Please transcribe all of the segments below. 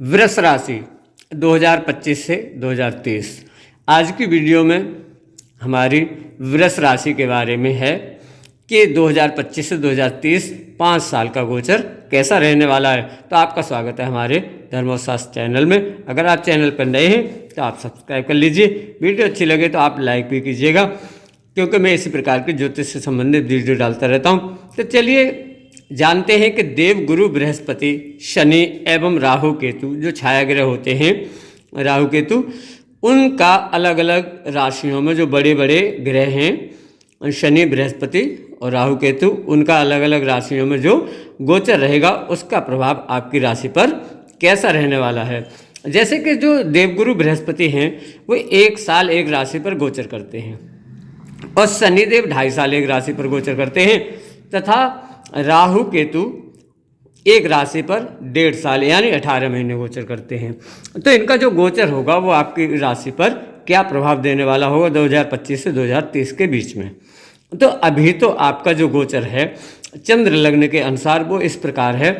वृष राशि 2025 से 2023। आज की वीडियो में हमारी वृष राशि के बारे में है कि 2025 से 2030 5 साल का गोचर कैसा रहने वाला है। तो आपका स्वागत है हमारे धर्मशास्त्र चैनल में। अगर आप चैनल पर नए हैं तो आप सब्सक्राइब कर लीजिए। वीडियो अच्छी लगे तो आप लाइक भी कीजिएगा, क्योंकि मैं इसी प्रकार के ज्योतिष से संबंधित वीडियो डालता रहता हूँ। तो चलिए जानते हैं कि देव गुरु बृहस्पति, शनि एवं राहु केतु जो छाया ग्रह होते हैं, राहु केतु, उनका अलग अलग राशियों में जो बड़े बड़े ग्रह हैं, शनि बृहस्पति और राहु केतु, उनका अलग अलग राशियों में जो गोचर रहेगा उसका प्रभाव आपकी राशि पर कैसा रहने वाला है। जैसे कि जो देवगुरु बृहस्पति हैं वो 1 साल एक राशि पर गोचर करते हैं और शनिदेव 2.5 साल एक राशि पर गोचर करते हैं, तथा राहु केतु एक राशि पर 1.5 साल यानी 18 महीने गोचर करते हैं। तो इनका जो गोचर होगा वो आपकी राशि पर क्या प्रभाव देने वाला होगा 2025 से 2030 के बीच में। तो अभी तो आपका जो गोचर है चंद्र लग्न के अनुसार वो इस प्रकार है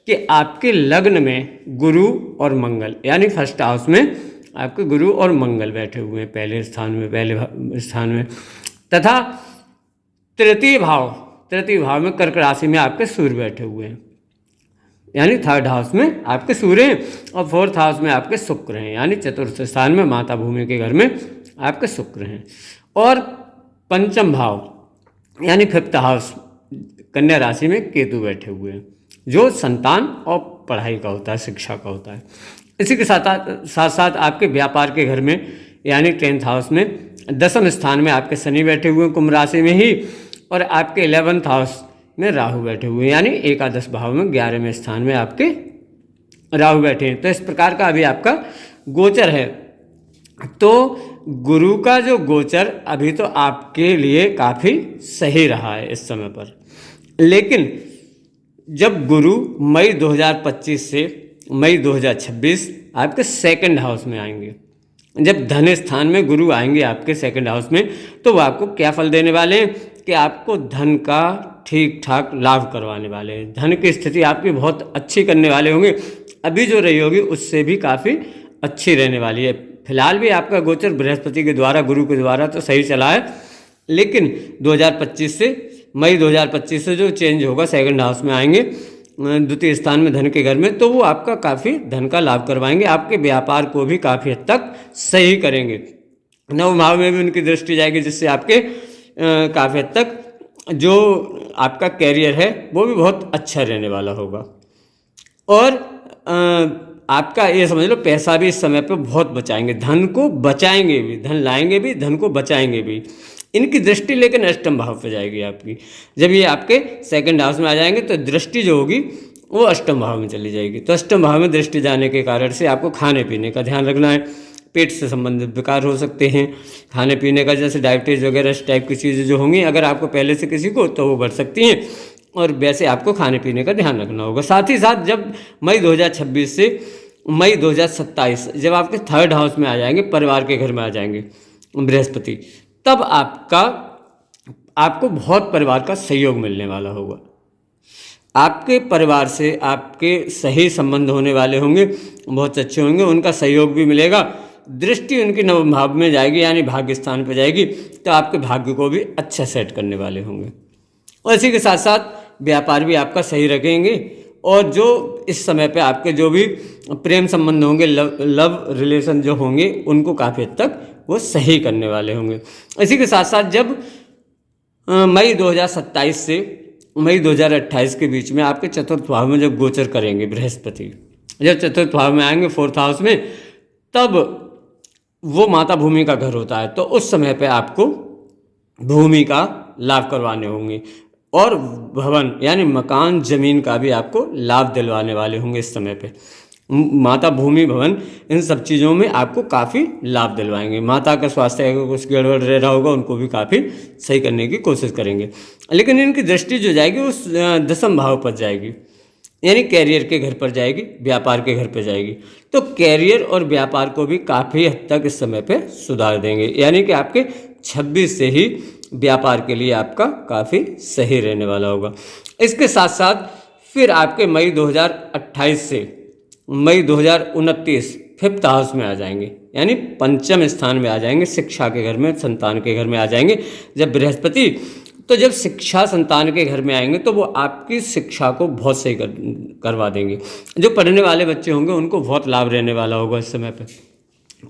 कि आपके लग्न में गुरु और मंगल यानी फर्स्ट हाउस में आपके गुरु और मंगल बैठे हुए हैं पहले स्थान में, तथा तृतीय भाव में कर्क राशि में आपके सूर्य बैठे हुए हैं, यानी 3rd हाउस में आपके सूर्य हैं, और 4th हाउस में आपके शुक्र हैं, यानी चतुर्थ स्थान में माता भूमि के घर में आपके शुक्र हैं। और 5th भाव यानी 5th हाउस कन्या राशि में केतु बैठे हुए हैं, जो संतान और पढ़ाई का होता है, शिक्षा का होता है। इसी के साथ साथ आपके व्यापार के घर में यानी 10th हाउस में 10वें स्थान में आपके शनि बैठे हुए हैं कुंभ राशि में ही, और आपके 11th हाउस में राहु बैठे हुए हैं, यानी एकादश भाव में 11वें स्थान में आपके राहु बैठे हैं। तो इस प्रकार का अभी आपका गोचर है। तो गुरु का जो गोचर अभी तो आपके लिए काफ़ी सही रहा है इस समय पर, लेकिन जब गुरु मई 2025 से मई 2026 आपके 2nd हाउस में आएंगे, जब धन स्थान में गुरु आएंगे आपके 2nd हाउस में, तो वो आपको क्या फल देने वाले हैं कि आपको धन का ठीक ठाक लाभ करवाने वाले हैं। धन की स्थिति आपकी बहुत अच्छी करने वाले होंगे, अभी जो रही होगी उससे भी काफ़ी अच्छी रहने वाली है। फिलहाल भी आपका गोचर बृहस्पति के द्वारा, गुरु के द्वारा तो सही चला है, लेकिन 2025 से मई 2025 से जो चेंज होगा 2nd हाउस में आएंगे, द्वितीय स्थान में धन के घर में, तो वो आपका काफ़ी धन का लाभ करवाएंगे, आपके व्यापार को भी काफ़ी हद तक सही करेंगे। 9वें भाव में भी उनकी दृष्टि जाएगी, जिससे आपके काफ़ी हद तक जो आपका कैरियर है वो भी बहुत अच्छा रहने वाला होगा। और आपका ये समझ लो पैसा भी इस समय पे बहुत बचाएंगे, धन को बचाएंगे भी, धन लाएंगे भी, धन को बचाएंगे भी। इनकी दृष्टि लेकिन अष्टम भाव पे जाएगी आपकी। जब ये आपके 2nd हाउस में आ जाएंगे तो दृष्टि जो होगी वो अष्टम भाव में चली जाएगी। तो अष्टम भाव में दृष्टि जाने के कारण से आपको खाने पीने का ध्यान रखना है। पेट से संबंधित विकार हो सकते हैं, खाने पीने का, जैसे डायबिटीज़ वगैरह इस टाइप की चीज़ें जो होंगी अगर आपको पहले से किसी को, तो वो बढ़ सकती हैं, और वैसे आपको खाने पीने का ध्यान रखना होगा। साथ ही साथ जब मई 2026 से मई 2027 जब आपके 3rd हाउस में आ जाएंगे, परिवार के घर में आ जाएंगे बृहस्पति, तब आपको बहुत परिवार का सहयोग मिलने वाला होगा। आपके परिवार से आपके सही संबंध होने वाले होंगे, बहुत अच्छे होंगे, उनका सहयोग भी मिलेगा। दृष्टि उनकी 9वें भाव में जाएगी यानी भाग्य स्थान पर जाएगी, तो आपके भाग्य को भी अच्छा सेट करने वाले होंगे। और इसी के साथ साथ व्यापार भी आपका सही रखेंगे, और जो इस समय पे आपके जो भी प्रेम संबंध होंगे, लव रिलेशन जो होंगे, उनको काफ़ी हद तक वो सही करने वाले होंगे। इसी के साथ साथ जब मई 2027 से मई 2028 के बीच में आपके 4th भाव में जब गोचर करेंगे बृहस्पति, जब 4th भाव में आएंगे 4th हाउस में, तब वो माता भूमि का घर होता है, तो उस समय पे आपको भूमि का लाभ करवाने होंगे, और भवन यानी मकान, जमीन का भी आपको लाभ दिलवाने वाले होंगे इस समय पे। माता भूमि, भवन, इन सब चीज़ों में आपको काफ़ी लाभ दिलवाएंगे। माता का स्वास्थ्य अगर कुछ गड़बड़ रह रहा होगा उनको भी काफ़ी सही करने की कोशिश करेंगे। लेकिन इनकी दृष्टि जो जाएगी उस 10वें भाव पर जाएगी, यानी कैरियर के घर पर जाएगी, व्यापार के घर पर जाएगी। तो कैरियर और व्यापार को भी काफ़ी हद तक इस समय पे सुधार देंगे, यानी कि आपके 26 से ही व्यापार के लिए आपका काफ़ी सही रहने वाला होगा। इसके साथ साथ फिर आपके मई 2028 से मई 2029 5th हाउस में आ जाएंगे, यानी पंचम स्थान में आ जाएंगे, शिक्षा के घर में, संतान के घर में आ जाएंगे जब बृहस्पति। तो जब शिक्षा संतान के घर में आएंगे तो वो आपकी शिक्षा को बहुत सही करवा देंगे। जो पढ़ने वाले बच्चे होंगे उनको बहुत लाभ रहने वाला होगा इस समय पे,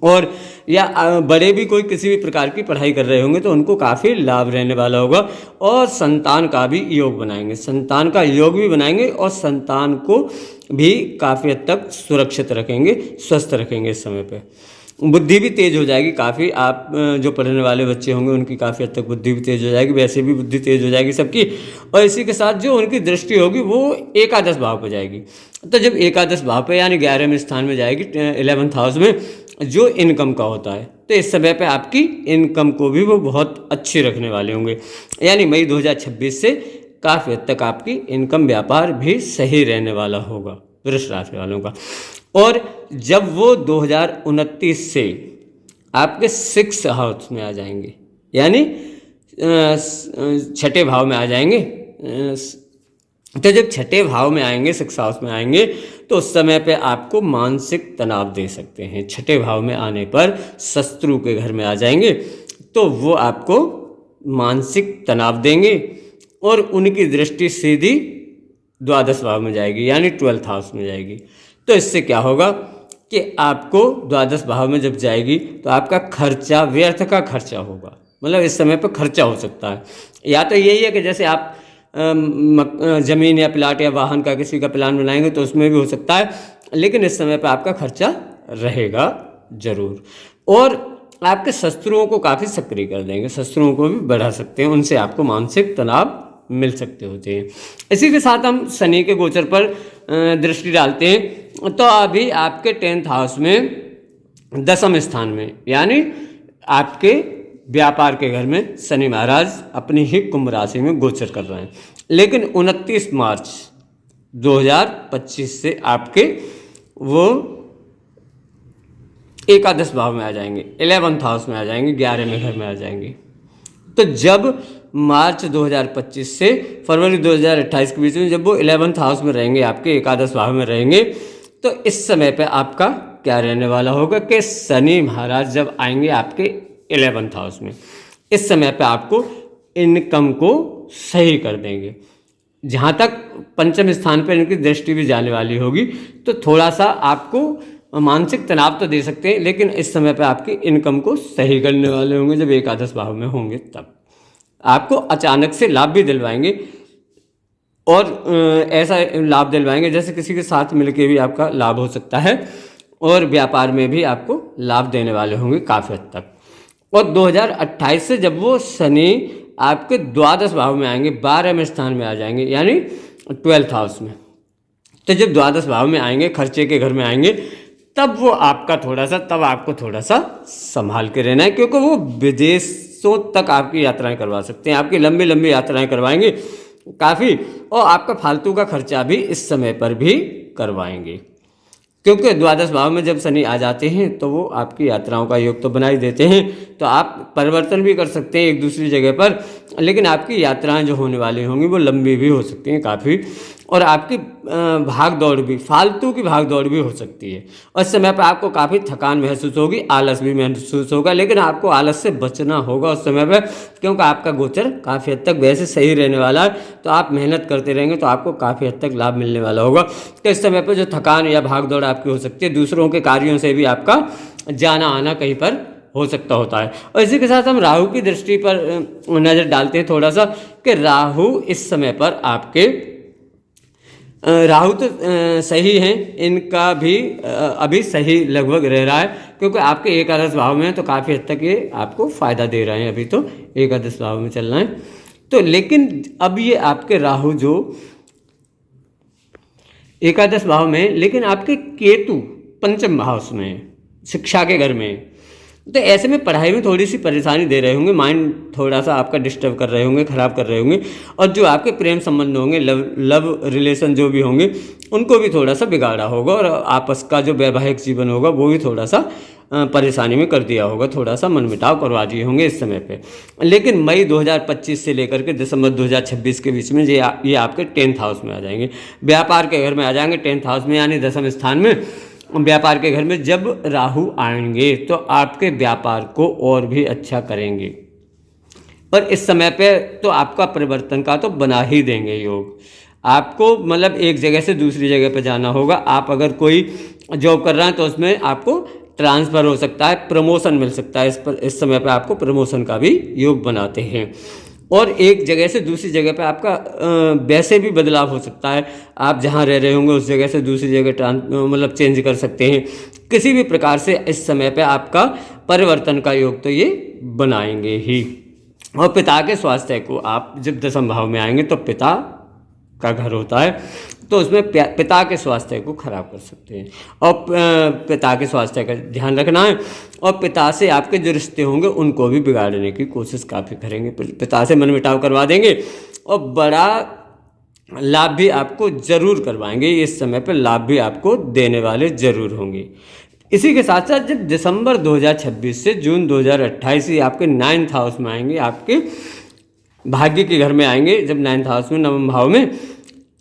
और या बड़े भी कोई किसी भी प्रकार की पढ़ाई कर रहे होंगे तो उनको काफ़ी लाभ रहने वाला होगा। और संतान का भी योग बनाएंगे, संतान का योग भी बनाएंगे और संतान को भी काफ़ी हद तक सुरक्षित रखेंगे, स्वस्थ रखेंगे इस समय पे। बुद्धि भी तेज हो जाएगी काफ़ी, आप जो पढ़ने वाले बच्चे होंगे उनकी काफ़ी हद तक बुद्धि भी तेज हो जाएगी, वैसे भी बुद्धि तेज हो जाएगी सबकी। और इसी के साथ जो उनकी दृष्टि होगी वो एकादश भाव पर जाएगी। तो जब एकादश भाव पे यानी 11वें स्थान में जाएगी, 11th हाउस में, जो इनकम का होता है, तो इस समय पे आपकी इनकम को भी वो बहुत अच्छी रखने वाले होंगे। यानी मई 2026 से काफ़ी हद तक आपकी इनकम, व्यापार भी सही रहने वाला होगा वृष राशि वालों का। और जब वो 2029 से आपके 6th हाउस में आ जाएंगे, यानी 6ठे भाव में आ जाएंगे, तो जब 6ठे भाव में आएंगे, 6th हाउस में आएंगे, तो उस समय पे आपको मानसिक तनाव दे सकते हैं। 6ठे भाव में आने पर शत्रु के घर में आ जाएंगे तो वो आपको मानसिक तनाव देंगे, और उनकी दृष्टि सीधी द्वादश भाव में जाएगी, यानी 12th हाउस में जाएगी। तो इससे क्या होगा कि आपको द्वादश भाव में जब जाएगी तो आपका खर्चा, व्यर्थ का खर्चा होगा, मतलब इस समय पर खर्चा हो सकता है। या तो यही है कि जैसे आप ज़मीन या प्लाट या वाहन का किसी का प्लान बनाएंगे तो उसमें भी हो सकता है, लेकिन इस समय पर आपका खर्चा रहेगा ज़रूर। और आपके शत्रुओं को काफ़ी सक्रिय कर देंगे, शत्रुओं को भी बढ़ा सकते हैं, उनसे आपको मानसिक तनाव मिल सकते होते हैं। इसी के साथ हम शनि के गोचर पर दृष्टि डालते हैं। तो अभी आपके 10th हाउस में 10वें स्थान में, यानी आपके व्यापार के घर में शनि महाराज अपनी ही कुंभ राशि में गोचर कर रहे हैं। लेकिन 29 मार्च 2025 से आपके वो एकादश भाव में आ जाएंगे, 11th हाउस में आ जाएंगे, 11वें घर में आ जाएंगे। तो जब मार्च 2025 से फरवरी 2028 के बीच में जब वो 11th हाउस में रहेंगे, आपके एकादश भाव में रहेंगे, तो इस समय पे आपका क्या रहने वाला होगा कि शनि महाराज जब आएंगे आपके 11th हाउस में, इस समय पे आपको इनकम को सही कर देंगे। जहाँ तक पंचम स्थान पर इनकी दृष्टि भी जाने वाली होगी तो थोड़ा सा आपको मानसिक तनाव तो दे सकते हैं, लेकिन इस समय पे आपकी इनकम को सही करने वाले होंगे। जब एकादश भाव में होंगे तब आपको अचानक से लाभ भी दिलवाएंगे, और ऐसा लाभ दिलवाएंगे जैसे किसी के साथ मिलके भी आपका लाभ हो सकता है, और व्यापार में भी आपको लाभ देने वाले होंगे काफ़ी हद तक। और 2028 से जब वो शनि आपके द्वादश भाव में आएंगे, 12वें स्थान में आ जाएंगे, यानी 12th हाउस में, तो जब द्वादश भाव में आएंगे, खर्चे के घर में आएंगे, तब वो आपका आपको थोड़ा सा संभाल के रहना है, क्योंकि वो विदेशों तक आपकी यात्राएं करवा सकते हैं, आपकी लंबी लंबी यात्राएं करवाएंगे काफ़ी, और आपका फालतू का खर्चा भी इस समय पर भी करवाएंगे। क्योंकि द्वादश भाव में जब शनि आ जाते हैं तो वो आपकी यात्राओं का योग तो बना ही देते हैं, तो आप परिवर्तन भी कर सकते हैं एक दूसरी जगह पर, लेकिन आपकी यात्राएं जो होने वाली होंगी वो लंबी भी हो सकती हैं काफ़ी, और आपकी भाग दौड़ भी, फालतू की भाग दौड़ भी हो सकती है। और इस समय पर आपको काफ़ी थकान महसूस होगी, आलस भी महसूस होगा, लेकिन आपको आलस से बचना होगा उस समय पर, क्योंकि आपका गोचर काफ़ी हद तक वैसे सही रहने वाला है। तो आप मेहनत करते रहेंगे तो आपको काफ़ी हद तक लाभ मिलने वाला होगा। तो इस समय पर जो थकान या भाग दौड़ आपकी हो सकती है, दूसरों के कार्यों से भी आपका जाना आना कहीं पर हो सकता होता है। और इसी के साथ हम राहु की दृष्टि पर नज़र डालते हैं थोड़ा सा, कि राहु इस समय पर आपके राहु तो सही हैं, इनका भी अभी सही लगभग रह रहा है, क्योंकि आपके एकादश भाव में है, तो काफ़ी हद तक ये आपको फ़ायदा दे रहे हैं। अभी तो एकादश भाव में चल रहे हैं, तो लेकिन अब ये आपके राहु जो एकादश भाव में, लेकिन आपके केतु पंचम हाउस में, शिक्षा के घर में, तो ऐसे में पढ़ाई में थोड़ी सी परेशानी दे रहे होंगे, माइंड थोड़ा सा आपका डिस्टर्ब कर रहे होंगे, ख़राब कर रहे होंगे। और जो आपके प्रेम संबंध होंगे, लव रिलेशन जो भी होंगे, उनको भी थोड़ा सा बिगाड़ा होगा, और आपस का जो वैवाहिक जीवन होगा वो भी थोड़ा सा परेशानी में कर दिया होगा, थोड़ा सा मनमुटाव करवा दिए होंगे इस समय पे। लेकिन मई 2025 से लेकर के दिसंबर 2026 के बीच में ये आपके 10th हाउस में आ जाएंगे, व्यापार के घर में आ जाएंगे 10th हाउस में, यानी 10वें स्थान में व्यापार के घर में जब राहु आएंगे तो आपके व्यापार को और भी अच्छा करेंगे। और इस समय पे तो आपका परिवर्तन का तो बना ही देंगे योग। आपको मतलब एक जगह से दूसरी जगह पे जाना होगा। आप अगर कोई जॉब कर रहे हैं तो उसमें आपको ट्रांसफ़र हो सकता है, प्रमोशन मिल सकता है। इस समय पे आपको प्रमोशन का भी योग बनाते हैं। और एक जगह से दूसरी जगह पे आपका वैसे भी बदलाव हो सकता है। आप जहाँ रह रहे होंगे उस जगह से दूसरी जगह मतलब चेंज कर सकते हैं। किसी भी प्रकार से इस समय पे आपका परिवर्तन का योग तो ये बनाएंगे ही। और पिता के स्वास्थ्य को आप जब 10वें भाव में आएंगे तो पिता का घर होता है, तो उसमें पिता के स्वास्थ्य को खराब कर सकते हैं। और पिता के स्वास्थ्य का ध्यान रखना है। और पिता से आपके जो रिश्ते होंगे उनको भी बिगाड़ने की कोशिश काफ़ी करेंगे, पिता से मनमुटाव करवा देंगे। और बड़ा लाभ भी आपको ज़रूर करवाएंगे, इस समय पर लाभ भी आपको देने वाले ज़रूर होंगे। इसी के साथ साथ जब दिसंबर 2026 से जून 2028 ये आपके 9th हाउस में आएंगे, आपके भाग्य के घर में आएंगे, जब 9th हाउस में 9वें भाव में,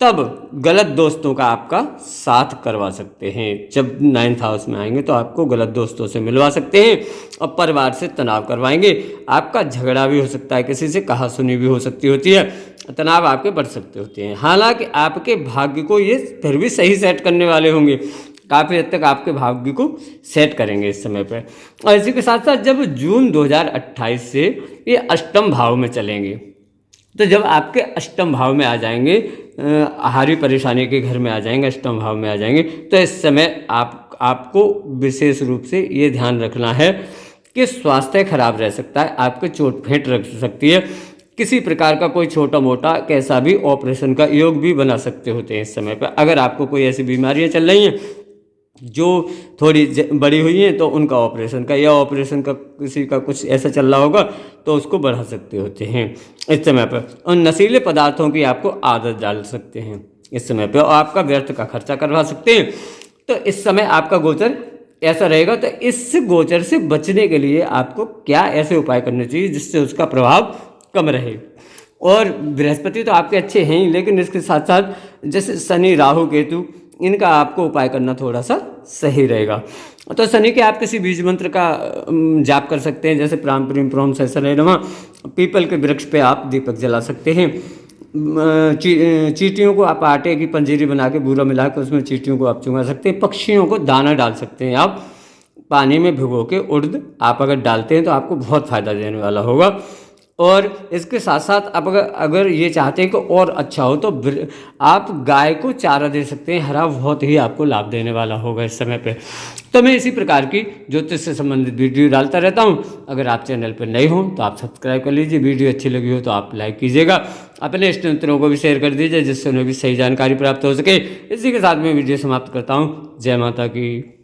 तब गलत दोस्तों का आपका साथ करवा सकते हैं। जब 9th हाउस में आएंगे तो आपको गलत दोस्तों से मिलवा सकते हैं और परिवार से तनाव करवाएंगे। आपका झगड़ा भी हो सकता है, किसी से कहा सुनी भी हो सकती होती है, तनाव आपके बढ़ सकते होते हैं। हालांकि आपके भाग्य को ये फिर भी सही सेट करने वाले होंगे, काफ़ी हद तक आपके भाग्य को सेट करेंगे इस समय पर। और इसी के साथ साथ जब जून 2028 से ये अष्टम भाव में चलेंगे, तो जब आपके अष्टम भाव में आ जाएंगे, आहारी परेशानी के घर में आ जाएंगे, अष्टम भाव में आ जाएंगे, तो इस समय आपको विशेष रूप से ये ध्यान रखना है कि स्वास्थ्य खराब रह सकता है, आपके चोट फेंट रख सकती है। किसी प्रकार का कोई छोटा मोटा कैसा भी ऑपरेशन का योग भी बना सकते होते हैं इस समय पर। अगर आपको कोई ऐसी बीमारियां चल रही हैं जो थोड़ी बड़ी हुई हैं तो उनका ऑपरेशन का, या ऑपरेशन का किसी का कुछ ऐसा चल रहा होगा तो उसको बढ़ा सकते होते हैं इस समय पर। और नशीले पदार्थों की आपको आदत डाल सकते हैं इस समय पर, और आपका व्यर्थ का खर्चा करवा सकते हैं। तो इस समय आपका गोचर ऐसा रहेगा। तो इस गोचर से बचने के लिए आपको क्या ऐसे उपाय करने चाहिए जिससे उसका प्रभाव कम रहे। और बृहस्पति तो आपके अच्छे हैं ही, लेकिन इसके साथ साथ जैसे शनि, राहु, केतु, इनका आपको उपाय करना थोड़ा सा सही रहेगा। तो शनि के आप किसी बीज मंत्र का जाप कर सकते हैं, जैसे प्राम प्रीम प्रोम सहस्रनारायण नमः। पीपल के वृक्ष पे आप दीपक जला सकते हैं। चींटियों को आप आटे की पंजीरी बना के बूरा मिला के उसमें चींटियों को आप चुंगा सकते हैं। पक्षियों को दाना डाल सकते हैं आप पानी में भिगो के, उड़द आप अगर डालते हैं तो आपको बहुत फ़ायदा देने वाला होगा। और इसके साथ साथ आप अगर ये चाहते हैं कि और अच्छा हो तो आप गाय को चारा दे सकते हैं, हरा, बहुत ही आपको लाभ देने वाला होगा इस समय पे। तो मैं इसी प्रकार की ज्योतिष से संबंधित वीडियो डालता रहता हूँ। अगर आप चैनल पर नए हों तो आप सब्सक्राइब कर लीजिए, वीडियो अच्छी लगी हो तो आप लाइक कीजिएगा, अपने इष्ट मित्रों को भी शेयर कर दीजिए जिससे उन्हें भी सही जानकारी प्राप्त हो सके। इसी के साथ मैं वीडियो समाप्त करता हूँ। जय माता की।